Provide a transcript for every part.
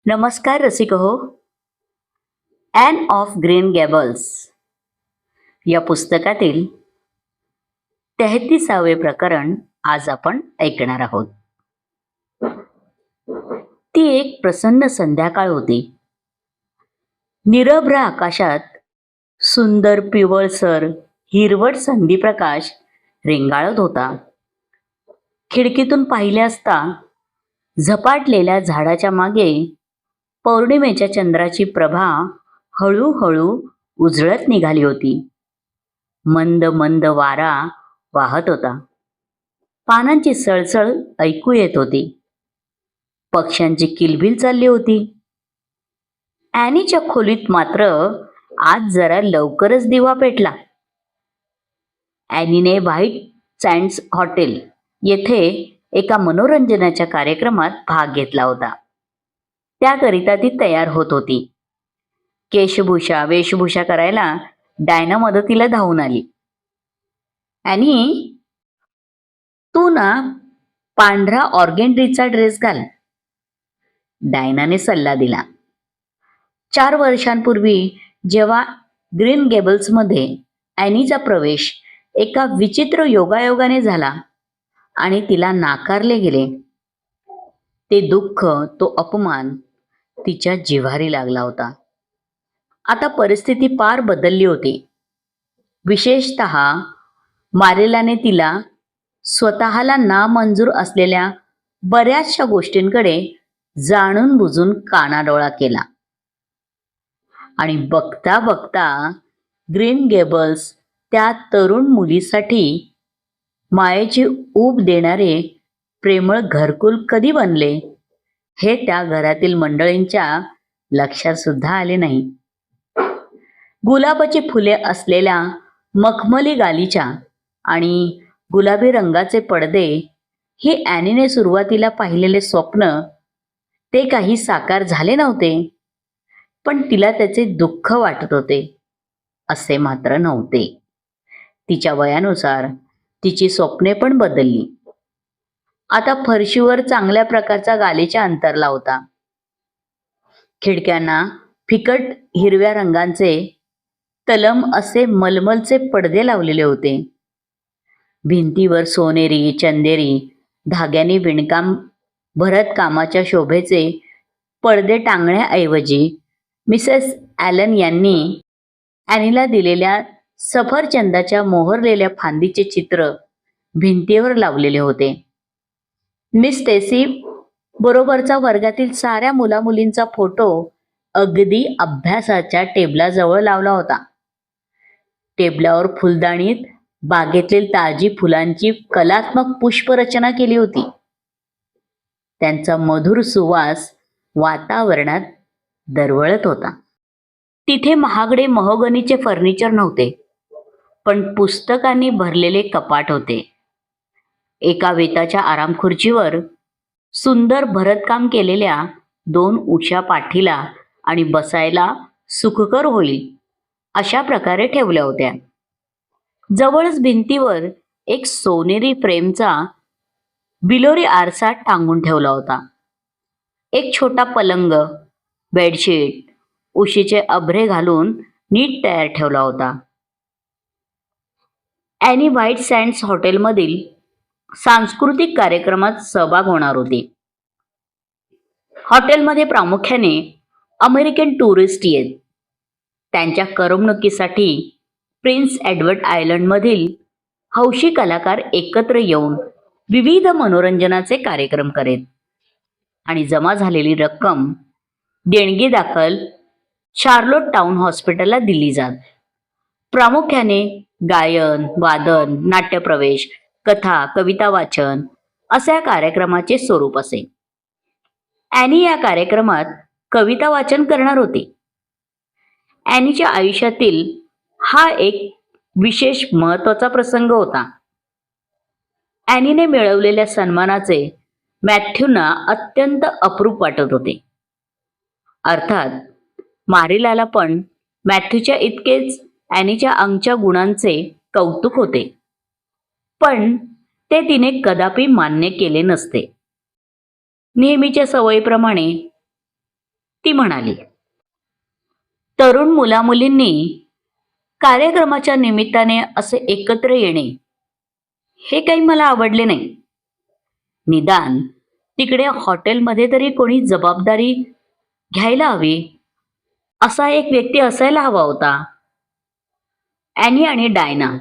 नमस्कार रसिक हो. ॲन ऑफ ग्रीन गॅबल्स या पुस्तकातील 33वे प्रकरण आज आपण ऐकणार आहोत. ती एक प्रसन्न संध्याकाळ होती. निरभ्र आकाशात सुंदर पिवळसर हिरवट संधीप्रकाश रेंगाळत होता. खिडकीतून पाहिले असता झपाटलेल्या झाडाच्या मागे पौर्णिमेच्या चंद्राची प्रभा हळूहळू उजळत निघाली होती. मंद मंद वारा वाहत होता. पानांची सळसळ ऐकू येत होती. पक्ष्यांची किलबिल चालली होती. ॲनीच्या खोलीत मात्र आज जरा लवकरच दिवा पेटला. ॲनीने व्हाईट सँड्स हॉटेल येथे एका मनोरंजनाच्या कार्यक्रमात भाग घेतला होता. त्याकरिता ती तयार होत होती. वेशभूषा करायला डायना मदतीला धावून आली. ॲनी, तू ना पांढरा ऑर्गेंड्रीचा ड्रेस घाल, डायनाने सल्ला दिला. 4 वर्षांपूर्वी जेव्हा ग्रीन गेबल्समध्ये ॲनीचा प्रवेश एका विचित्र योगायोगाने झाला आणि तिला नाकारले गेले, ते दुःख, तो अपमान तिच्या जिव्हारी लागला होता. आता परिस्थिती पार बदलली होती. विशेषतः मारेलाने तिला स्वतःला नामंजूर असलेल्या बऱ्याचशा गोष्टींकडे जाणून बुजून कानाडोळा केला आणि बघता बघता ग्रीन गेबल्स त्या तरुण मुलीसाठी मायेची ऊब देणारे प्रेमळ घरकुल कधी बनले हे त्या घरातील मंडळींच्या लक्षात सुद्धा आले नाही. गुलाबाची फुले असलेल्या मखमली गालीच्या आणि गुलाबी रंगाचे पडदे हे ॲनीने सुरुवातीला पाहिलेले स्वप्न, ते काही साकार झाले नव्हते, पण तिला त्याचे दुःख वाटत होते असे मात्र नव्हते. तिच्या वयानुसार तिची स्वप्ने पण बदलली. आता फरशीवर चांगल्या प्रकारचा गालीचा अंतरला होता. खिडक्यांना फिकट हिरव्या रंगांचे तलम असे मलमलचे पडदे लावलेले होते. भिंतीवर सोनेरी चंदेरी धाग्याने विणकाम भरतकामाच्या शोभेचे पडदे टांगण्याऐवजी मिसेस ॲलन यांनी ॲनीला दिलेल्या सफरचंदाच्या मोहरलेल्या फांदीचे चित्र भिंतीवर लावलेले होते. मिस स्टेसी बरोबरचा वर्गातील साऱ्या मुलामुलींचा फोटो अगदी अभ्यासाच्या टेबलाजवळ लावला होता. टेबलावर फुलदाणीत बागेतील ताजी फुलांची कलात्मक पुष्परचना केली होती. त्यांचा मधुर सुवास वातावरणात दरवळत होता. तिथे महागडे महोगनीचे फर्निचर नव्हते, पण पुस्तकांनी भरलेले कपाट होते. एका वेताच्या आरामखुर्चीवर सुंदर भरतकाम केलेल्या 2 उशा पाठीला आणि बसायला सुखकर होईल अशा प्रकारे ठेवल्या होत्या. जवळच भिंतीवर एक सोनेरी फ्रेमचा बिलोरी आरसा टांगून ठेवला होता. एक छोटा पलंग, बेडशीट, उशीचे अभ्रे घालून नीट तयार ठेवला होता. ॲनी व्हाईट सँड्स हॉटेलमधील सांस्कृतिक कार्यक्रमात सहभाग होणार होती. हॉटेलमध्ये प्रामुख्याने अमेरिकन टुरिस्ट येत. त्यांच्या करमणुकीसाठी प्रिन्स एडवर्ड आयलंडमधील हौशी कलाकार एकत्र येऊन विविध मनोरंजनाचे कार्यक्रम करेत आणि जमा झालेली रक्कम देणगी दाखल शार्लोट टाउन हॉस्पिटलला दिली जात. प्रामुख्याने गायन, वादन, नाट्यप्रवेश, कथा, कविता वाचन अशा कार्यक्रमाचे स्वरूप असे. ॲनी या कार्यक्रमात कविता वाचन करणार होती. ॲनीच्या आयुष्यातील हा एक विशेष महत्त्वाचा प्रसंग होता. ॲनीने मिळवलेल्या सन्मानाचे मॅथ्यूना अत्यंत अप्रूप वाटत होते. अर्थात मारिलाला पण मॅथ्यूच्या इतकेच ॲनीच्या अंगच्या गुणांचे कौतुक होते, पण ते तिने कदापि मान्य केले नसते. नेहमीच्या सवयीप्रमाणे ती म्हणाली. तरुण मुलामुलींनी कार्यक्रमाच्या निमित्ताने असे एकत्र येणे हे काही मला आवडले नाही. निदान तिकडे हॉटेलमध्ये तरी कोणी जबाबदारी घ्यायला हवी, असा एक व्यक्ती असायला हवा होता. ॲनी आणि डायना,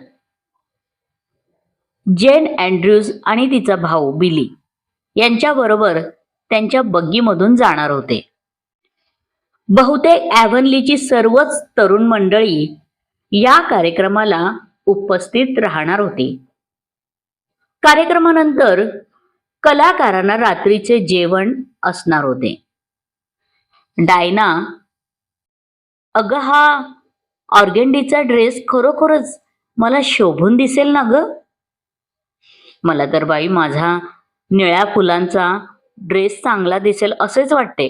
जेन अँड्र्यूज आणि तिचा भाऊ बिली यांच्याबरोबर त्यांच्या बग्गीमधून जाणार होते. बहुतेक ॲव्हनलीची सर्वच तरुण मंडळी या कार्यक्रमाला उपस्थित राहणार होती. कार्यक्रमानंतर कलाकारांना रात्रीचे जेवण असणार होते. डायना, अगं हा ऑर्गेंडीचा ड्रेस खरोखरच मला शोभून दिसेल ना ग? मला तर बाई माझा निळ्या फुलांचा ड्रेस चांगला दिसेल असेच वाटते.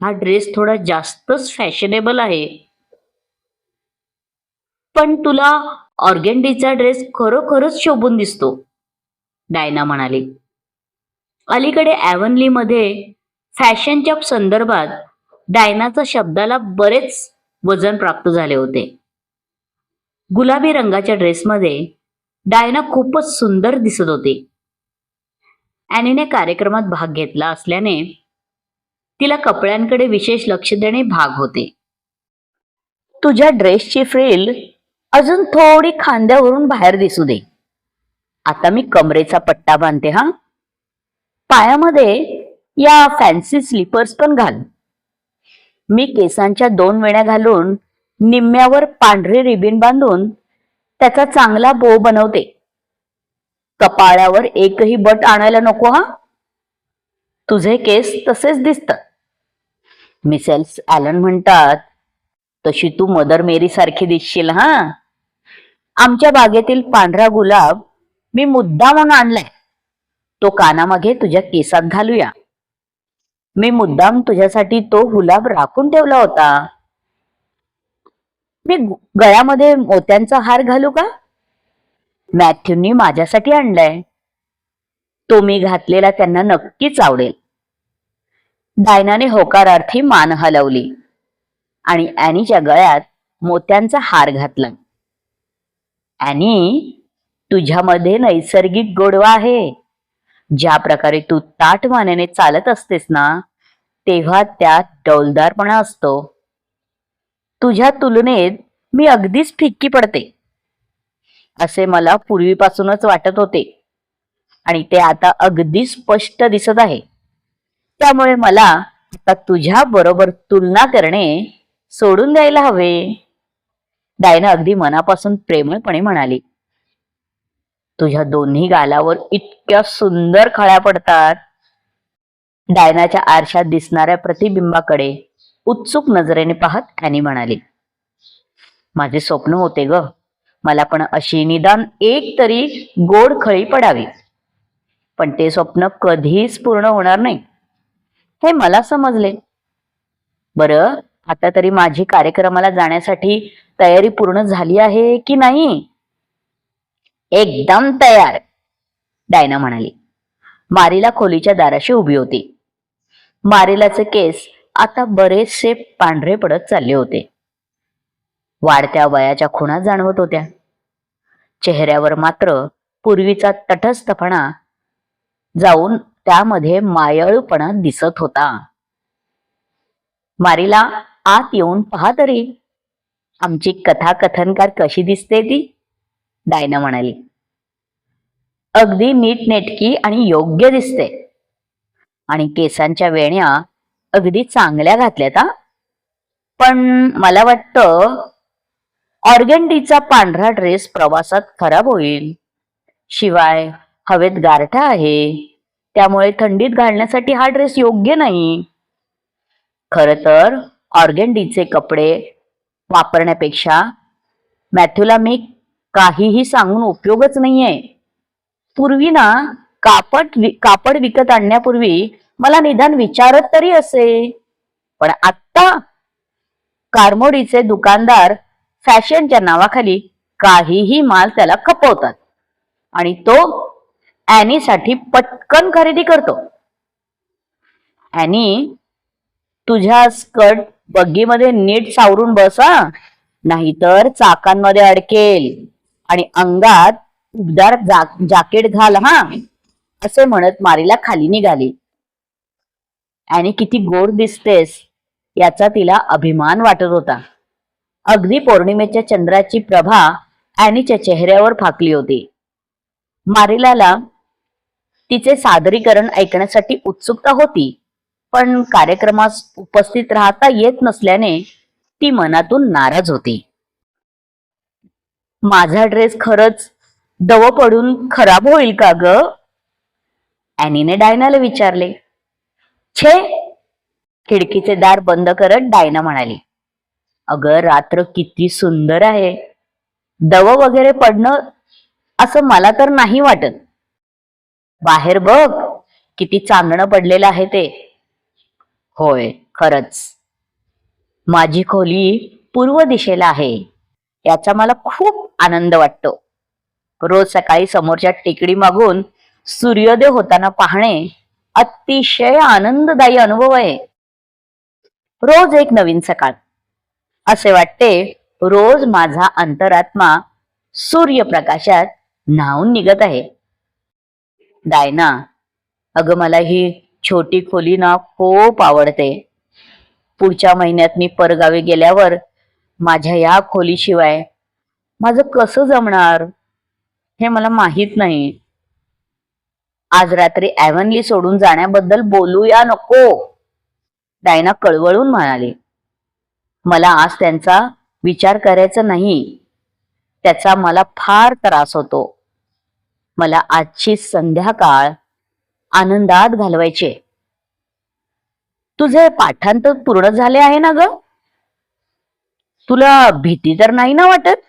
हा ड्रेस थोडा जास्तच फॅशनेबल आहे. पण तुला ऑर्गेंडीचा ड्रेस खरोखरच शोभून दिसतो, डायना म्हणाली. अलीकडे ॲव्हनलीमध्ये फॅशनच्या संदर्भात डायनाच्या शब्दाला बरेच वजन प्राप्त झाले होते. गुलाबी रंगाच्या ड्रेसमध्ये डायना खूपच सुंदर दिसत होती. ॲनीने कार्यक्रमात भाग घेतला असल्याने तिला कपड्यांकडे विशेष लक्ष देणे भाग होते. तुझ्या ड्रेसची फ्रिल अजून थोडी खांद्यावरून बाहेर दिसू दे. आता मी कमरेचा पट्टा बांधते हा. पायामध्ये या फॅन्सी स्लीपर्स पण घाल. मी केसांच्या 2 वेण्या घालून निम्म्यावर पांढरी रिबीन बांधून त्याचा चांगला बो बनवते. कपाळावर एकही बट आणायला नको हा. तुझे केस तसेच दिसतात. मिसेस ॲलन म्हणतात तशी तू मदर मेरी सारखी दिसशील हा. आमच्या बागेतील पांढरा गुलाब मी मुद्दाम आणलाय. तो कानामागे तुझ्या केसात घालूया. मी मुद्दाम तुझ्यासाठी तो गुलाब राखून ठेवला होता. मी गळ्यामध्ये मोत्यांचा हार घालू का? मॅथ्यूनी माझ्यासाठी आणलाय. तो मी घातलेला त्यांना नक्कीच आवडेल. डायनाने होकारार्थी मान हलवली आणि ॲनीच्या गळ्यात मोत्यांचा हार घातला. ॲनी, तुझ्यामध्ये नैसर्गिक गोडवा आहे. ज्या प्रकारे तू ताठ मानेने चालत असतेस ना, तेव्हा त्यात डौलदारपणा असतो. तुझ्या तुलनेत मी अगदीच फिक्की पडते असे मला पूर्वीपासूनच वाटत होते आणि ते आता अगदी स्पष्ट दिसत आहे. त्यामुळे मला आता तुझ्या बरोबर तुलना करणे सोडून द्यायला हवे. डायना अगदी मनापासून प्रेमळपणे म्हणाली. तुझ्या दोन्ही गालावर इतक्या सुंदर खळ्या पडतात. डायनाच्या आरशात दिसणाऱ्या प्रतिबिंबाकडे उत्सुक नजरेने पाहत ॲनी म्हणाली. माझे स्वप्न होते ग, मला पण अशी निदान एक तरी गोड खळी पडावी. पण ते स्वप्न कधीच पूर्ण होणार नाही हे मला समजले. बरं, आता तरी माझी कार्यक्रमाला जाण्यासाठी तयारी पूर्ण झाली आहे की नाही? एकदम तयार, डायना म्हणाली. मारीला खोलीच्या दाराशी उभी होती. मारीलाचे केस आता बरेचसे पांढरे पडत चालले होते. वाढत्या वयाच्या खुणा जाणवत होत्या. चेहऱ्यावर मात्र पूर्वीचा तटस्थपणा जाऊन त्यामध्ये मायाळूपणा दिसत होता. मारीला, आत येऊन पहा तरी. आमची कथाकथनकार कशी दिसते ती, डायना म्हणाली. अगदी नीटनेटकी आणि योग्य दिसते. आणि केसांच्या वेण्या अगदी चांगल्या घातल्यात हा. पण मला वाटतं ऑर्गेंडीचा पांढरा ड्रेस प्रवासात खराब होईल. शिवाय हवेत गारठा आहे, त्यामुळे थंडीत घालण्यासाठी हा ड्रेस योग्य नाही. खरं तर ऑर्गेंडीचे कपडे वापरण्यापेक्षा मॅथ्यूला मी काहीही सांगून उपयोगच नाहीये. पूर्वी ना कापड विकत आणण्यापूर्वी मला निदान विचारत तरी असे. पण आत्ता कारमोडीचे दुकानदार फॅशनच्या नावाखाली काहीही माल त्याला खपवतात आणि तो ॲनीसाठी पटकन खरेदी करतो. ॲनी, तुझ्या स्कर्ट बग्गीमध्ये नीट सावरून बस हा, नाहीतर चाकांमध्ये अडकेल. आणि अंगात उबदार जाकेट घाल हा, असे म्हणत मारीला खाली निघाली. आणि किती गोड दिसतेस याचा तिला अभिमान वाटत होता. अगदी पौर्णिमेच्या चंद्राची प्रभा ॲनीच्या चेहऱ्यावर फाकली होती. मारिलाला तिचे सादरीकरण ऐकण्यासाठी उत्सुकता होती, पण कार्यक्रमास उपस्थित राहता येत नसल्याने ती मनातून नाराज होती. माझा ड्रेस खरंच दव पडून खराब होईल का ग? ॲनीने डायनाला विचारले. छे, खिडकीचे दार बंद करत डायना म्हणाली. अगं, रात्र किती सुंदर आहे. दव वगैरे पडणं असं मला तर नाही वाटत. बाहेर बघ, किती चांदणं पडलेलं आहे ते. होय, खरंच. माझी खोली पूर्व दिशेला आहे, याचा मला खूप आनंद वाटतो. रोज सकाळी समोरच्या टेकडी मागून सूर्योदय होताना पाहणे अतिशय आनंददायी अनुभव आहे. रोज एक नवीन सकाळ. असे वाटते रोज माझा अंतरात्मा सूर्यप्रकाशात न्हावून निघत आहे. डायना, अगं, मला ही छोटी खोली ना खूप आवडते. पुढच्या महिन्यात मी परगावी गेल्यावर माझ्या या खोलीशिवाय माझं कसं जमणार हे मला माहित नाही. आज रात्री ॲव्हनली सोडून जाण्याबद्दल बोलूया नको? डायना कळवळून म्हणाली. मला आज त्यांचा विचार करायचा नाही, त्याचा मला फार त्रास होतो. मला आजची संध्याकाळ आनंदात घालवायचे. तुझे पाठांतर पूर्ण झाले आहे ना ग? तुला भीती तर नाही ना वाटत?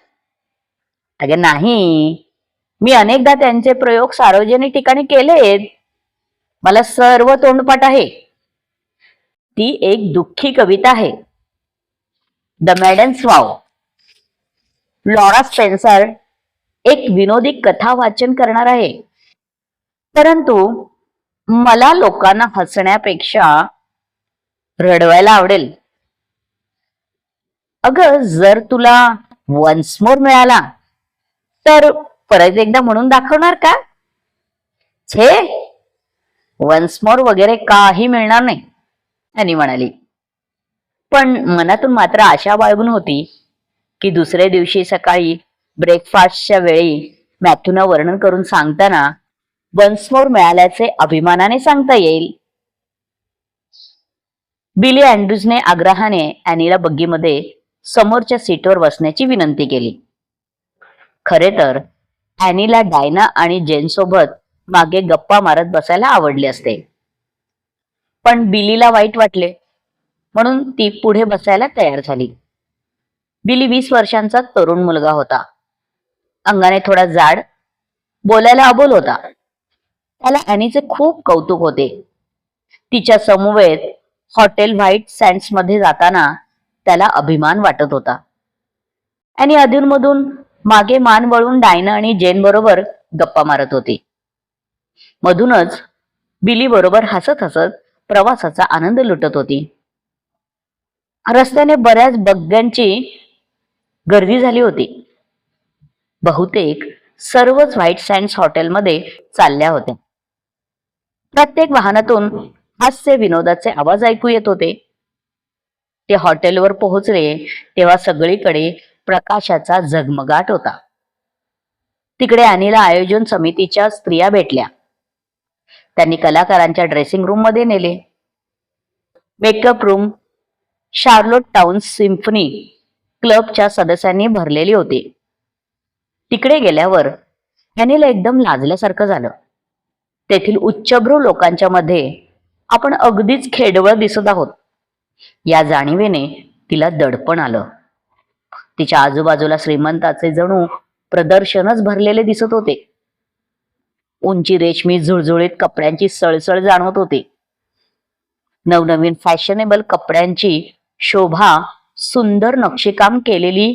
अगं नाही, मी अनेकदा त्यांचे प्रयोग सार्वजनिक ठिकाणी केलेत. मला सर्व तोंडपाठ आहे. ती एक दुःखी कविता आहे, द मॅडन्स वाव. लॉरा स्पेन्सर एक विनोदी कथा वाचन करणार आहे. परंतु मला लोकांना हसण्यापेक्षा रडवायला आवडेल. अगं, जर तुला वन्स मोर मिळाला तर परत एकदा म्हणून दाखवणार का? छे, वन्स मोर वगैरे काही मिळणार नाही, ॲनी म्हणाली. पण मनातून मात्र आशा बाळगून होती की दुसऱ्या दिवशी सकाळी ब्रेकफास्टच्या वेळी मॅथ्यूना वर्णन करून सांगताना वन्स मोर मिळाल्याचे अभिमानाने सांगता येईल. बिली अँड्रूजने आग्रहाने ॲनीला बग्गीमध्ये समोरच्या सीटवर बसण्याची विनंती केली. खरे तर ॲनीला डायना आणि जेन सोबत मागे गप्पा मारत बसायला आवडले असते, पण बिलीला वाईट वाटले म्हणून ती पुढे बसायला तयार झाली. बिली 20 वर्षांचा तरुण मुलगा होता. अंगाने थोडा जाड, बोलायला अबोल होता. त्याला ॲनीचे खूप कौतुक होते. तिच्या समवेत हॉटेल व्हाईट सँड्स मध्ये जाताना त्याला अभिमान वाटत होता. ॲनी अधूनमधून मागे मान वळून डायना आणि जेन बरोबर गप्पा मारत होती. मधूनच बिली बरोबर हसत हसत प्रवासाचा आनंद लुटत होती. रस्त्याने बऱ्याच बग्ग्यांची गर्दी झाली होती. बहुतेक सर्वच व्हाईट सँड्स हॉटेलमध्ये चालल्या होत्या. प्रत्येक वाहनातून हास्य विनोदाचे आवाज ऐकू येत होते. ते हॉटेलवर पोहोचले तेव्हा सगळीकडे प्रकाशाचा झगमगाट होता. तिकडे ॲनीला आयोजन समितीच्या स्त्रिया भेटल्या. त्यांनी कलाकारांच्या ड्रेसिंग रूम मध्ये नेले. Makeup room Charlotte town symphony क्लबच्या सदस्यांनी भरलेली होती. तिकडे गेल्यावर ॲनीला एकदम लाजल्यासारखं झालं. तेथील उच्चभ्रू लोकांच्या मध्ये आपण अगदीच खेडवळ दिसत आहोत या जाणीवेने तिला दडपण आलं. तिच्या आजूबाजूला श्रीमंताचे जणू प्रदर्शनच भरलेले दिसत होते. उंची रेशमी झुळझुळीत कपड्यांची सळसळ जाणवत होती. नवनवीन फॅशनेबल कपड्यांची शोभा सुंदर नक्षीकाम केलेली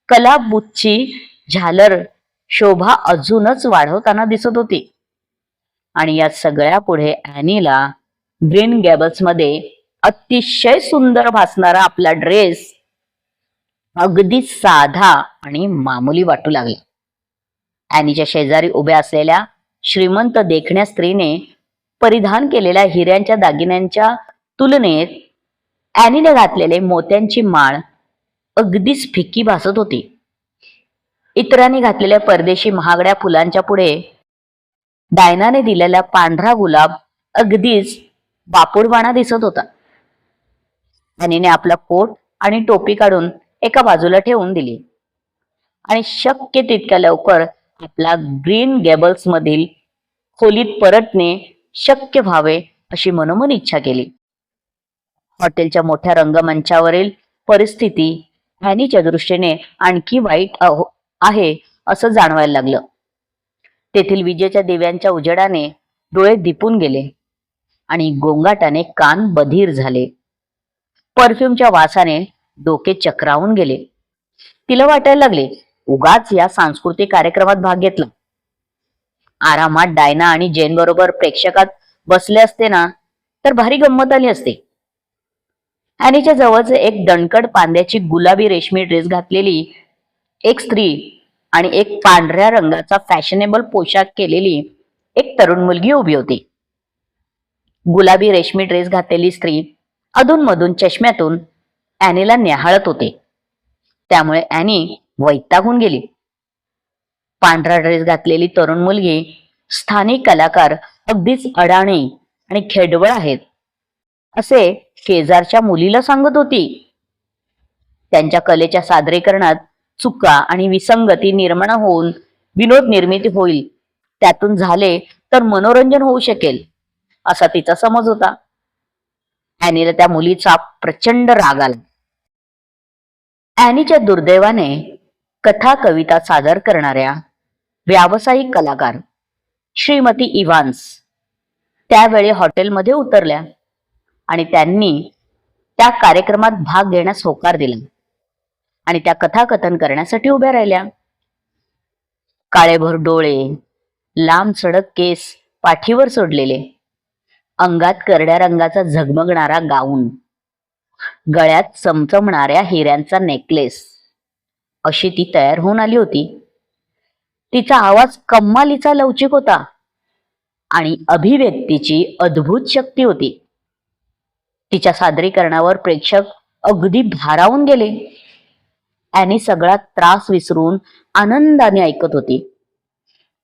कलाबुच्ची झालर शोभा अजूनच वाढवताना दिसत होती. आणि या सगळ्या पुढे ॲनीला ग्रीन गॅबल्स मध्ये अतिशय सुंदर भासणारा आपला ड्रेस अगदी साधा आणि मामूली वाटू लागला. ॲनीच्या शेजारी उभ्या असलेल्या श्रीमंत देखण्या स्त्रीने परिधान केलेल्या हिऱ्यांच्या दागिन्यांच्या तुलनेत ॲनीने घातलेले मोत्यांची माळ अगदीच फिक्की भासत होती. इतरांनी घातलेल्या परदेशी महागड्या फुलांच्या पुढे डायनाने दिलेला पांढरा गुलाब अगदीच बापुडवाणा दिसत होता. ॲनीने आपला कोट आणि टोपी काढून एका बाजूला ठेवून दिली आणि शक्य तितक्या लवकर आपला ग्रीन गॅबल्स मधील खोलीत परतणे शक्य व्हावे अशी मनोमन इच्छा केली. हॉटेलच्या मोठ्या रंगमंचावरील परिस्थिती ॲनीच्या दृष्टीने आणखी वाईट आहे असं जाणवायला लागलं. तेथील विजेच्या दिव्यांच्या उजेडाने डोळे दिपून गेले आणि गोंगाटाने कान बधीर झाले. परफ्यूमच्या वासाने डोके चक्रावून गेले. तिला वाटायला लागले, उगाच या सांस्कृतिक कार्यक्रमात भाग घेतला. आरामात डायना आणि जेन बरोबर प्रेक्षकात बसले असते ना तर भारी गंमत आली असते. ॲनीच्या जवळच एक दणकट पांद्याची गुलाबी रेशमी ड्रेस घातलेली एक स्त्री आणि एक पांढऱ्या रंगाचा फॅशनेबल पोशाख केलेली एक तरुण मुलगी उभी होती. गुलाबी रेशमी ड्रेस घातलेली स्त्री अधूनमधून चष्म्यातून ॲनीला न्याहाळत होते. त्यामुळे ॲनी वैतागून गेली. पांढरा ड्रेस घातलेली तरुण मुलगी स्थानिक कलाकार अगदीच अडाणी आणि खेडवळ आहेत असे शेजारच्या मुलीला सांगत होती. त्यांच्या कलेच्या सादरीकरणात चुका आणि विसंगती निर्माण होऊन विनोद निर्मिती होईल, त्यातून झाले तर मनोरंजन होऊ शकेल असा तिचा समज होता. ॲनीला त्या मुलीचा प्रचंड राग आला. ॲनीच्या दुर्दैवाने कथा कविता सादर करणाऱ्या व्यावसायिक कलाकार श्रीमती इव्हान्स त्यावेळी हॉटेलमध्ये उतरल्या आणि त्यांनी त्या कार्यक्रमात भाग घेण्यास होकार दिला आणि त्या कथाकथन करण्यासाठी उभ्या राहिल्या. काळेभोर डोळे, लांब सडक केस पाठीवर सोडलेले, अंगात करड्या रंगाचा झगमगणारा गाऊन, गळ्यात चमचमणाऱ्या हिऱ्यांचा नेकलेस अशी ती तयार होऊन आली होती. तिचा आवाज कम्मालीचा लवचिक होता आणि अभिव्यक्तीची अद्भुत शक्ती होती. तिच्या सादरीकरणावर प्रेक्षक अगदी भारावून गेले. ॲनी सगळा त्रास विसरून आनंदाने ऐकत होती.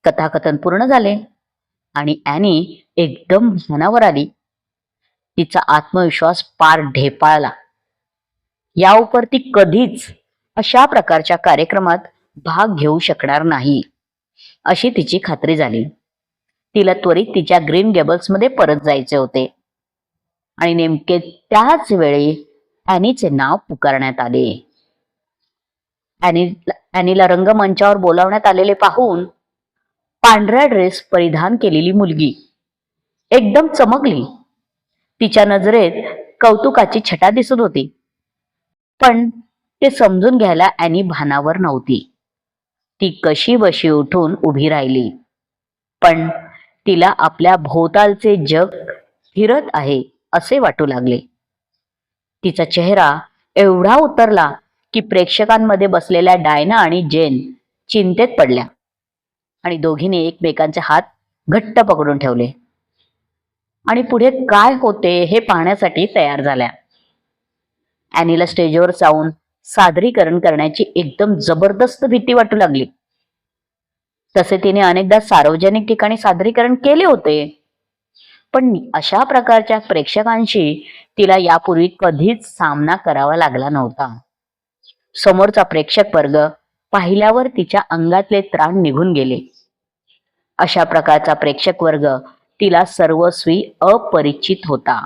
कथाकथन पूर्ण झाले आणि ॲनी एकदम भानावर आली. तिचा आत्मविश्वास पार ढेपाळला. याउपर ती कधीच अशा प्रकारच्या कार्यक्रमात भाग घेऊ शकणार नाही अशी तिची खात्री झाली. तिला त्वरित तिच्या ग्रीन गॅबल्स मध्ये परत जायचे होते आणि नेमके त्याच वेळी ॲनीचे नाव पुकारण्यात आले. ॲनीला रंगमंचावर बोलावण्यात आलेले पाहून पांढरा ड्रेस परिधान केलेली मुलगी एकदम चमकली. तिच्या नजरेत कौतुकाची छटा दिसत होती, पण ते समजून घ्यायला ॲनी भानावर नव्हती. ती कशी बशी उठून उभी राहिली, पण तिला आपल्या भोवतालचे जग फिरत आहे असे वाटू लागले. तिचा चेहरा एवढा उतरला की प्रेक्षकांमध्ये बसलेल्या डायना आणि जेन चिंतेत पडल्या आणि दोघींनी एकमेकांचे हात घट्ट पकडून ठेवले आणि पुढे काय होते हे पाहण्यासाठी तयार झाल्या. ॲनीला स्टेजवर जाऊन सादरीकरण करण्याची एकदम जबरदस्त भीती वाटू लागली. तसे तिने अनेकदा सार्वजनिक ठिकाणी सादरीकरण केले होते, पण अशा प्रकारच्या प्रेक्षकांशी तिला यापूर्वी कधीच सामना करावा लागला नव्हता. समोरचा प्रेक्षक वर्ग पाहिल्यावर तिच्या अंगातले त्राण निघून गेले. अशा प्रकारचा प्रेक्षक वर्ग तिला सर्वस्वी अपरिचित होता.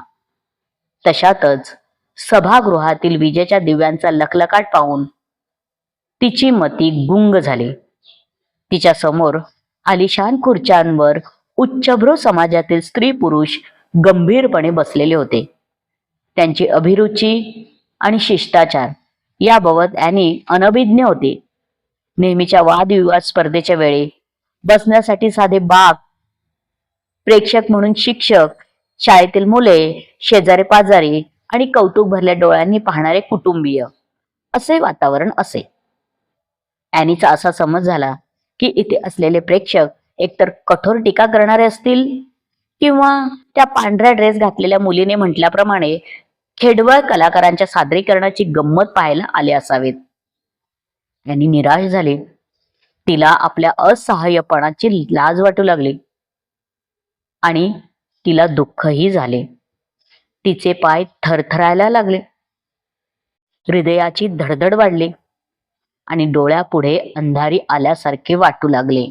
तशातच सभागृहातील विजेच्या दिव्यांचा लखलखाट पाहून तिची मती गुंग झाली. तिच्या समोर आलिशान खुर्च्यांवर उच्चभ्रू समाजातील स्त्री पुरुष गंभीरपणे बसलेले होते. त्यांची अभिरुची आणि शिष्टाचार याबाबत ॲनी अनभिज्ञ होती. नेहमीच्या वादविवाद स्पर्धेच्या वेळी बसण्यासाठी साधे बाक, प्रेक्षक म्हणून शिक्षक, शाळेतील मुले, शेजारी पाजारी आणि कौतुक भरल्या डोळ्यांनी पाहणारे कुटुंबीय असे वातावरण असे. ॲनीचा असा समज झाला की इथे असलेले प्रेक्षक एकतर कठोर टीका करणारे असतील किंवा त्या पांढऱ्या ड्रेस घातलेल्या मुलीने म्हटल्याप्रमाणे खेडवळ कलाकारांच्या सादरीकरणाची गंमत पाहायला आले असावेत. ॲनी निराश झाली. तिला आपल्या असहाय्यपणाची लाज वाटू लागली आणि तिला दुःखही झाले. तिचे पाय थरथरायला लागले, हृदयाची धडधड वाढली आणि डोळ्यापुढे अंधारी आल्यासारखे वाटू लागले.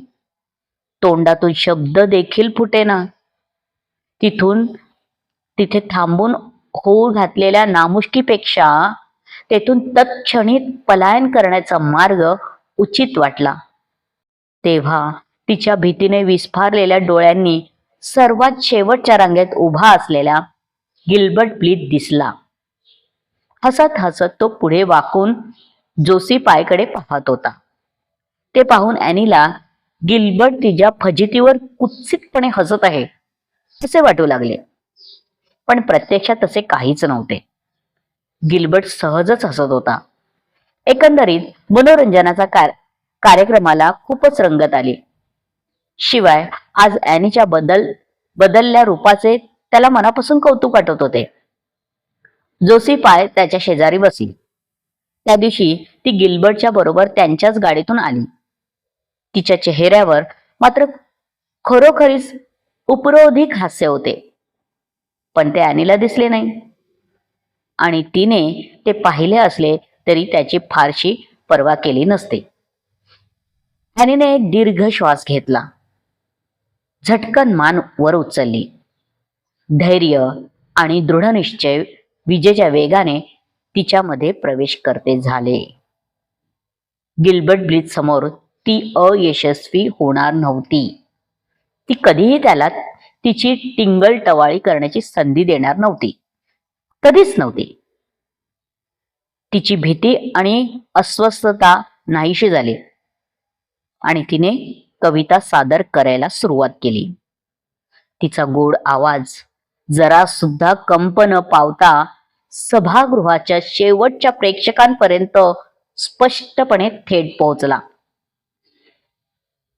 तोंडातून शब्द देखील फुटेना. तिथे थांबून होऊ घातलेल्या नामुष्कीपेक्षा तेथून तत्क्षणी पलायन करण्याचा मार्ग उचित वाटला. तेव्हा तिच्या भीतीने विस्फारलेल्या डोळ्यांनी सर्वात शेवटच्या रांगेत उभा असलेला गिल्बर्ट ब्लीथ दिसला. हसत हसत तो पुढे वाकून जोसिफायकडे पाहत होता. ते पाहून ॲनीला गिल्बर्ट तिच्या फजितीवर कुत्सितपणे हसत आहे असे वाटू लागले. पण प्रत्यक्षात तसे काहीच नव्हते. गिल्बर्ट सहजच हसत होता. एकंदरीत मनोरंजनाचा कार्यक्रमाला खूपच रंगत आली. शिवाय आज ॲनीच्या बदलल्या रूपाचे त्याला मनापासून कौतुक वाटत होते. जोसिफाय त्याच्या शेजारी बसली. त्या दिवशी ती गिल्बर्टच्या बरोबर त्यांच्याच गाडीतून आली. तिच्या चेहऱ्यावर मात्र खरोखरीच उपरोधिक हास्य होते, पण ते ॲनीला दिसले नाही आणि तिने ते पाहिले असले तरी त्याची फारशी पर्वा केली नसते. ॲनीने एक दीर्घ श्वास घेतला. झटकन मान वर उचलली. धैर्य आणि दृढनिश्चय विजेच्या वेगाने तिच्यामध्ये प्रवेश करते झाले. गिल्बर्ट ब्लीथ समोर ती अयशस्वी होणार नव्हती. ती कधीही त्याला तिची टिंगल टवाळी करण्याची संधी देणार नव्हती. कधीच नव्हती. तिची भीती आणि अस्वस्थता नाहीशी झाली आणि तिने कविता सादर करायला सुरुवात केली. तिचा गोड आवाज जरा सुद्धा कंप न पावता सभागृहाच्या शेवटच्या प्रेक्षकांपर्यंत स्पष्टपणे थेट पोहोचला.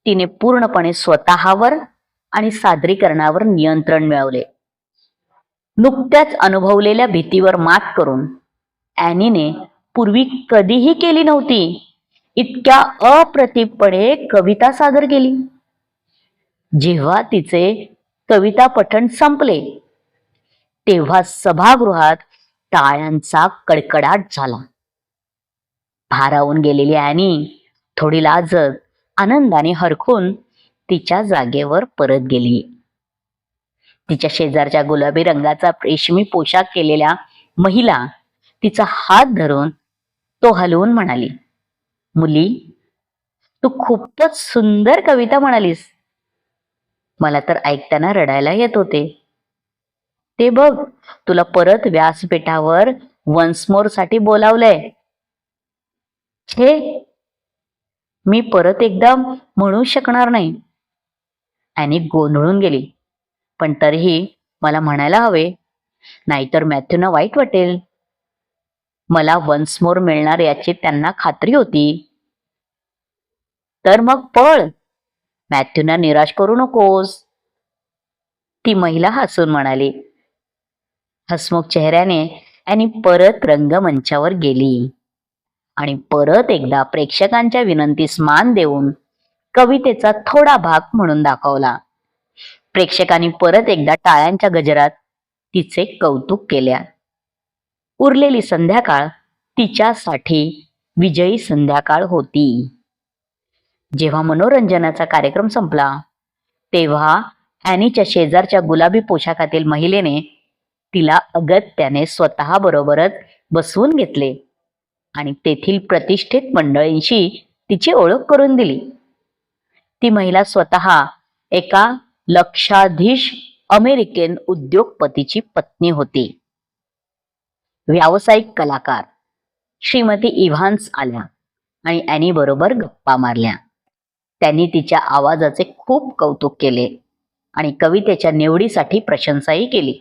तिने पूर्णपणे स्वतःवर आणि सादरीकरणावर नियंत्रण मिळवले. नुकत्याच अनुभवलेल्या भीतीवर मात करून ॲनीने पूर्वी कधीही केली नव्हती इतक्या अप्रतिमपणे कविता सादर केली. जेव्हा तिचे कविता पठण संपले तेव्हा सभागृहात टाळ्यांचा कडकडाट झाला. भारावून गेलेली ॲनी थोडी लाजत आनंदाने हरखून तिच्या जागेवर परत गेली. तिच्या शेजारच्या गुलाबी रंगाचा रेशमी पोशाख केलेल्या महिला तिचा हात धरून तो हलवून म्हणाली, मुली, तू खूपच सुंदर कविता म्हणालीस. मला तर ऐकताना रडायला येत होते. ते बघ, तुला परत व्यासपीठावर वन्स मोर साठी बोलावलंय. छे, मी परत एकदा म्हणू शकणार नाही. ॲनी गोंधळून गेली. पण तरीही मला म्हणायला हवे, नाहीतर मॅथ्यूना वाईट वाटेल. मला वन्स मोर मिळणार याची त्यांना खात्री होती. तर मग पळ, मॅथ्यूना निराश करू नकोस, ती महिला हसून म्हणाली. हसमुख चेहऱ्याने ॲनी परत रंगमंचावर गेली आणि परत एकदा प्रेक्षकांच्या विनंतीस मान देऊन कवितेचा थोडा भाग म्हणून दाखवला. प्रेक्षकांनी परत एकदा टाळ्यांच्या गजरात तिचे कौतुक केल्या. उरलेली संध्याकाळ तिच्यासाठी विजयी संध्याकाळ होती. जेव्हा मनोरंजनाचा कार्यक्रम संपला तेव्हा ॲनीच्या शेजारच्या गुलाबी पोशाखातील महिलेने तिला अगत्याने स्वतः बरोबरच बसवून घेतले आणि तेथील प्रतिष्ठित मंडळींशी तिची ओळख करून दिली. ती महिला स्वतः एका लक्षाधीश अमेरिकन उद्योगपतीची पत्नी होती. व्यावसायिक कलाकार श्रीमती इव्हान्स आल्या आणि ॲनी बरोबर गप्पा मारल्या. त्यांनी तिच्या आवाजाचे खूप कौतुक केले आणि कवितेच्या निवडीसाठी प्रशंसाही केली.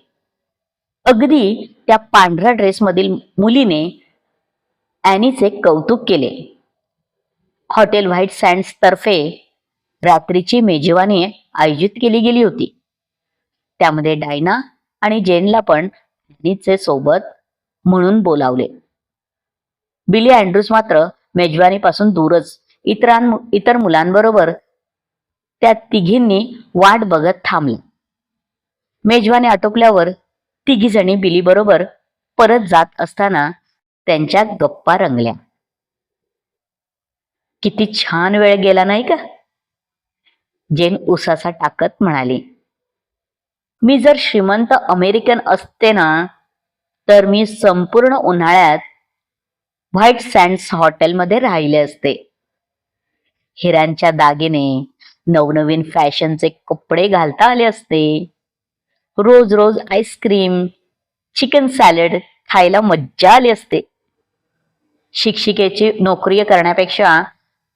अगदी त्या पांढऱ्या ड्रेसमधील मुलीने ॲनीचे कौतुक केले. हॉटेल व्हाईट सँड्स तर्फे रात्रीची मेजवानी आयोजित केली गेली होती. त्यामध्ये डायना आणि जेनला पण ॲनीचे सोबत म्हणून बोलावले. बिली अँड्रूज मात्र मेजवानीपासून दूरच इतर मुलांबरोबर त्या तिघींनी वाट बघत थांबला. मेजवानी आटोपल्यावर तिघी जणी बिली बरोबर परत जात असताना त्यांच्या गप्पा रंगल्या. किती छान वेळ गेला नाही का? जेन उसासा टाकत म्हणाली. मी जर श्रीमंत अमेरिकन असते ना, तर मी संपूर्ण उन्हाळ्यात व्हाईट सँड्स हॉटेलमध्ये राहिले असते. हिऱ्यांच्या दागिने, नवनवीन फॅशनचे कपडे घालता आले असते. रोज रोज आईस्क्रीम, चिकन सॅलड खायला मज्जा आली असते. शिक्षिकेची नोकरी करण्यापेक्षा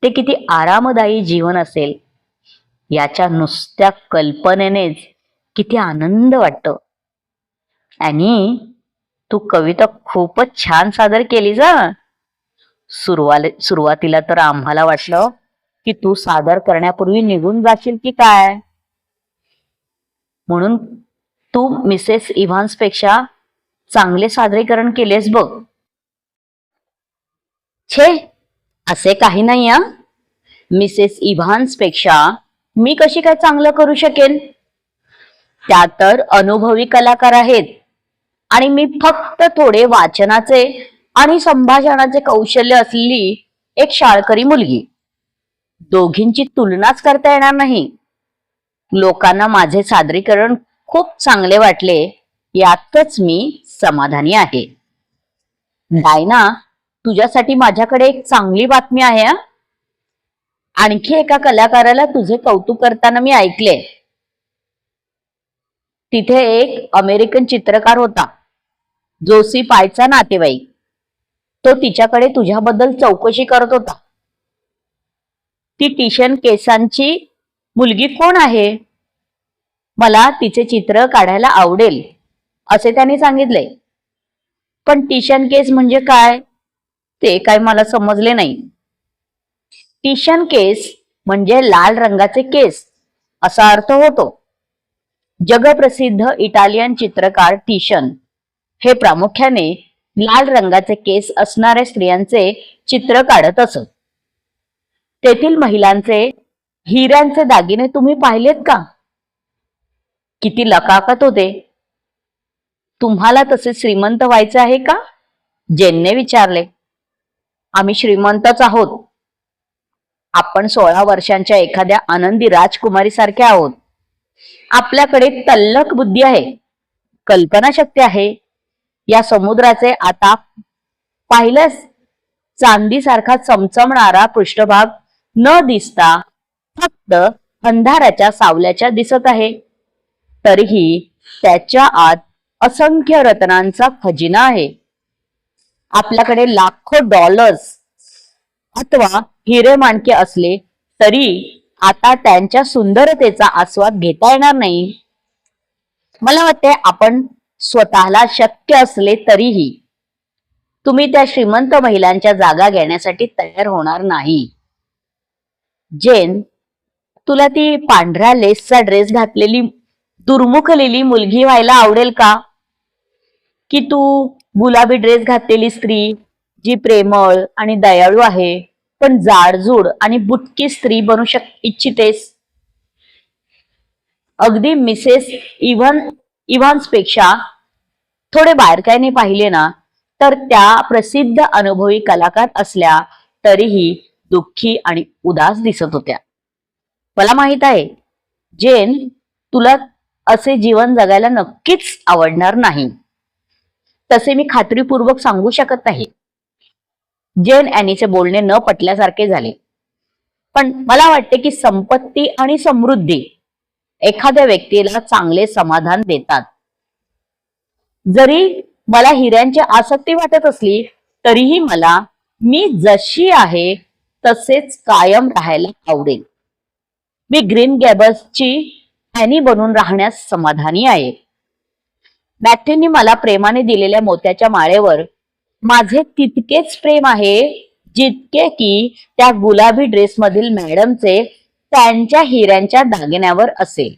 ते किती आरामदायी जीवन असेल याच्या नुसत्या कल्पनेनेच किती आनंद वाटतो. आणि तू कविता खूपच छान सादर केलीस हं. सुरुवातीला तर आम्हाला वाटलं की तू सादर करण्यापूर्वी निघून जाशील की काय, म्हणून तू मिसेस इव्हान्स पेक्षा चांगले सादरीकरण केलेस बघ. छे, असे काही नाही हा. मिसेस इव्हान्स पेक्षा मी कशी काय चांगलं करू शकेन? त्या तर अनुभवी कलाकार आहेत आणि मी फक्त थोडे वाचनाचे आणि संभाषणाचे कौशल्य असलेली एक शाळकरी मुलगी. दोघींची तुलनाच करता येणार नाही. लोकांना माझे सादरीकरण खूप चांगले वाटले यातच मी समाधानी आहे. डायना, तुझ्यासाठी माझ्याकडे एक चांगली बातमी आहे हा. आणखी एका कलाकाराला तुझे कौतुक करताना मी ऐकले. तिथे एक अमेरिकन चित्रकार होता, जोसी पायचा नातेवाईक. तो तिच्याकडे तुझ्याबद्दल चौकशी करत होता. ती टिशन केसांची मुलगी कोण आहे? मला तिचे चित्र काढायला आवडेल असे त्याने सांगितले. पण टिशन केस म्हणजे काय ते काय मला समजले नाही. टिशन केस म्हणजे लाल रंगाचे केस असा अर्थ होतो. जगप्रसिद्ध इटालियन चित्रकार टिशन हे प्रामुख्याने लाल रंगाचे केस असणाऱ्या स्त्रियांचे चित्र काढत असत. तेथील महिलांचे हिऱ्यांचे दागिने तुम्ही पाहिलेत का? किती लकाकत होते. तुम्हाला तसे श्रीमंत व्हायचे आहे का? जेनने विचारले. आम्ही श्रीमंतच आहोत. आपण 16 वर्षांच्या एखाद्या आनंदी राजकुमारी सारखे आहोत. आपल्याकडे तल्लख बुद्धी आहे, कल्पनाशक्ती आहे. या समुद्राचे आता पाहिलंस, चांदीसारखा चमचमणारा पृष्ठभाग न दिसता फक्त अंधाराच्या सावल्याच्या दिसत आहे. तरीही त्याच्या आत असंख्य रत्नांचा खजिना आहे. आपल्याकडे लाखो डॉलर्स अथवा हिरे माणके असले तरी आता त्यांच्या सुंदरतेचा आस्वाद घेता येणार नाही. मला वाटते आपण स्वतःला शक्य असले तरीही तुम्ही त्या श्रीमंत महिलांच्या जागा घेण्यासाठी तयार होणार नाही. जेन, तुला ती पांढऱ्या लेसचा ड्रेस घातलेली दुर्मुखलेली मुलगी व्हायला आवडेल का? की तू गुलाबी ड्रेस घातलेली स्त्री जी प्रेमळ आणि दयाळू आहे पण जाडजूड आणि बुटकी स्त्री बनू इच्छितेस? अगदी मिसेस इव्हान्स पेक्षा थोडे बारकाईने पाहिले ना, तर त्या प्रसिद्ध अनुभवी कलाकार असल्या तरीही दुःखी आणि उदास दिसत होत्या. मला माहित आहे जेन, तुला असे जीवन जगायला नक्कीच आवडणार नाही. तसे मी खात्रीपूर्वक सांगू शकत नाही. जेन ॲनीचे बोलणे न पटल्यासारखे झाले. पण मला वाटते की संपत्ती आणि समृद्धी एखाद्या व्यक्तीला चांगले समाधान देतात. जरी मला हिऱ्यांची आसक्ती वाटत असली तरीही मला मी जशी आहे तसेच कायम राहायला आवडेल. मी ग्रीन गॅबल्सची ॲनी बनून राहण्यास समाधानी आहे. मॅथ्यूनी मला प्रेमाने दिलेल्या मोत्याच्या माळेवर माझे तितकेच प्रेम आहे जितके की त्या गुलाबी ड्रेसमधील मॅडमचे त्यांच्या हिऱ्यांच्या दागिन्यावर असेल.